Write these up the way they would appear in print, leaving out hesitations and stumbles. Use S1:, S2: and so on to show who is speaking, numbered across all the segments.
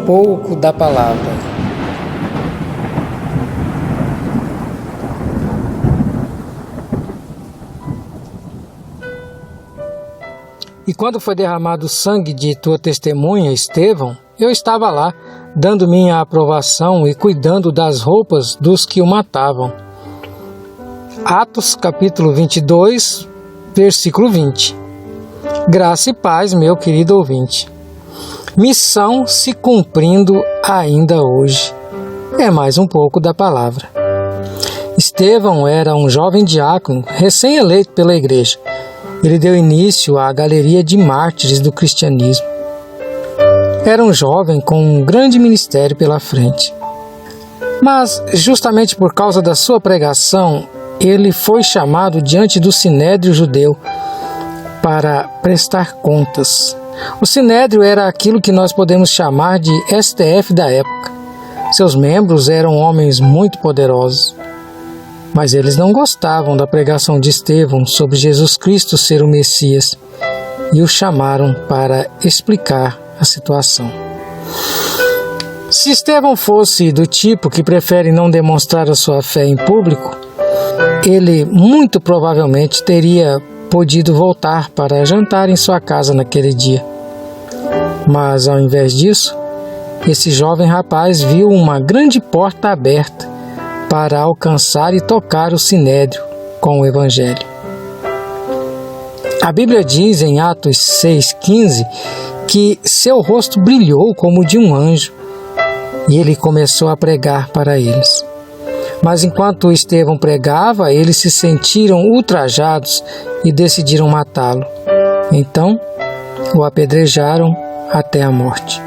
S1: pouco da palavra. E quando foi derramado o sangue de tua testemunha, Estevão, eu estava lá, dando minha aprovação e cuidando das roupas dos que o matavam. Atos capítulo 22, versículo 20. Graça e paz, meu querido ouvinte. Missão se cumprindo ainda hoje. É mais um pouco da palavra. Estevão era um jovem diácono, recém-eleito pela igreja. Ele deu início à galeria de mártires do cristianismo. Era um jovem com um grande ministério pela frente. Mas, justamente por causa da sua pregação, ele foi chamado diante do Sinédrio judeu para prestar contas. O Sinédrio era aquilo que nós podemos chamar de STF da época. Seus membros eram homens muito poderosos. Mas eles não gostavam da pregação de Estevão sobre Jesus Cristo ser o Messias e o chamaram para explicar a situação. Se Estevão fosse do tipo que prefere não demonstrar a sua fé em público, ele muito provavelmente teria podido voltar para jantar em sua casa naquele dia. Mas ao invés disso, esse jovem rapaz viu uma grande porta aberta para alcançar e tocar o Sinédrio com o Evangelho. A Bíblia diz em Atos 6,15 que seu rosto brilhou como o de um anjo e ele começou a pregar para eles. Mas enquanto Estevão pregava, eles se sentiram ultrajados e decidiram matá-lo. Então, o apedrejaram até a morte.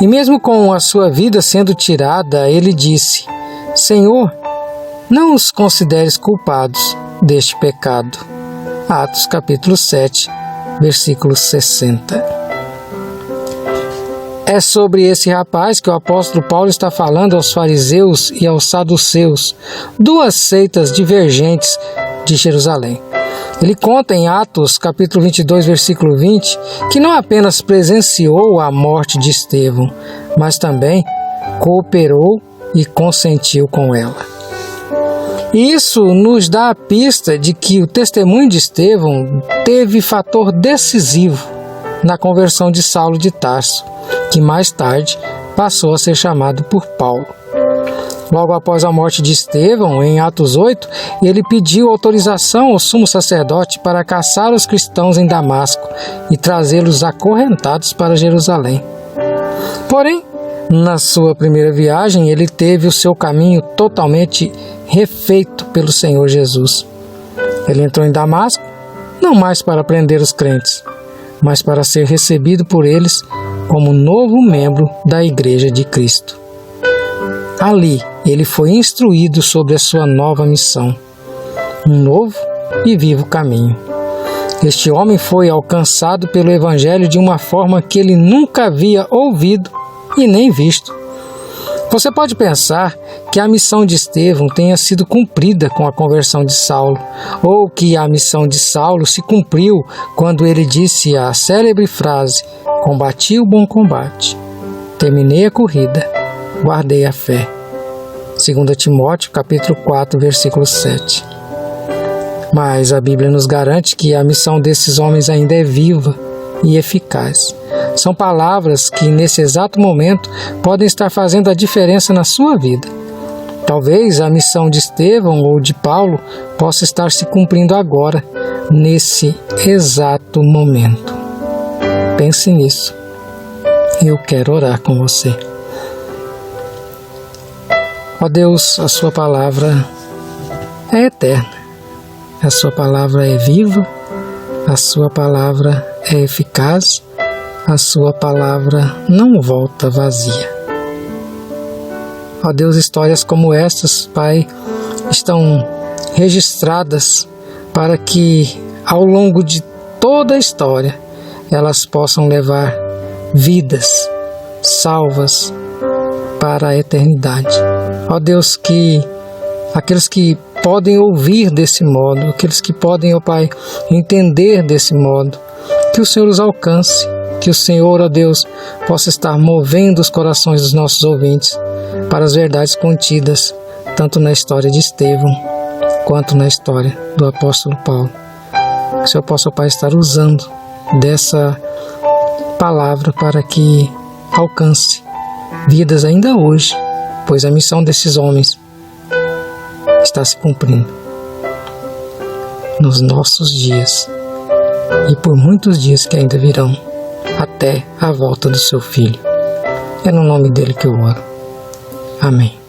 S1: E mesmo com a sua vida sendo tirada, ele disse: Senhor, não os consideres culpados deste pecado. Atos capítulo 7, versículo 60. É sobre esse rapaz que o apóstolo Paulo está falando aos fariseus e aos saduceus, duas seitas divergentes de Jerusalém. Ele conta em Atos capítulo 22, versículo 20, que não apenas presenciou a morte de Estevão, mas também cooperou e consentiu com ela. Isso nos dá a pista de que o testemunho de Estevão teve fator decisivo na conversão de Saulo de Tarso, que mais tarde passou a ser chamado por Paulo. Logo após a morte de Estevão, em Atos 8, ele pediu autorização ao sumo sacerdote para caçar os cristãos em Damasco e trazê-los acorrentados para Jerusalém. Porém, na sua primeira viagem, ele teve o seu caminho totalmente refeito pelo Senhor Jesus. Ele entrou em Damasco, não mais para prender os crentes, mas para ser recebido por eles como novo membro da Igreja de Cristo. Ali, ele foi instruído sobre a sua nova missão, um novo e vivo caminho. Este homem foi alcançado pelo Evangelho de uma forma que ele nunca havia ouvido e nem visto. Você pode pensar que a missão de Estevão tenha sido cumprida com a conversão de Saulo, ou que a missão de Saulo se cumpriu quando ele disse a célebre frase: combati o bom combate, terminei a corrida, guardei a fé. 2 Timóteo capítulo 4, versículo 7. Mas a Bíblia nos garante que a missão desses homens ainda é viva e eficaz. São palavras que, nesse exato momento, podem estar fazendo a diferença na sua vida. Talvez a missão de Estevão ou de Paulo possa estar se cumprindo agora, nesse exato momento. Pense nisso. Eu quero orar com você. Ó Deus, a sua palavra é eterna. A sua palavra é viva. A sua palavra é eficaz. A sua palavra não volta vazia. Ó Deus, histórias como estas, Pai, estão registradas para que ao longo de toda a história elas possam levar vidas salvas para a eternidade. Ó Deus, que aqueles que podem ouvir desse modo, aqueles que podem, ó Pai, entender desse modo, que o Senhor os alcance Que o Senhor, ó Deus, possa estar movendo os corações dos nossos ouvintes para as verdades contidas, tanto na história de Estevão, quanto na história do apóstolo Paulo. Que o Senhor possa, Pai, estar usando dessa palavra para que alcance vidas ainda hoje, pois a missão desses homens está se cumprindo nos nossos dias e por muitos dias que ainda virão, até a volta do seu Filho. É no nome dele que eu oro. Amém.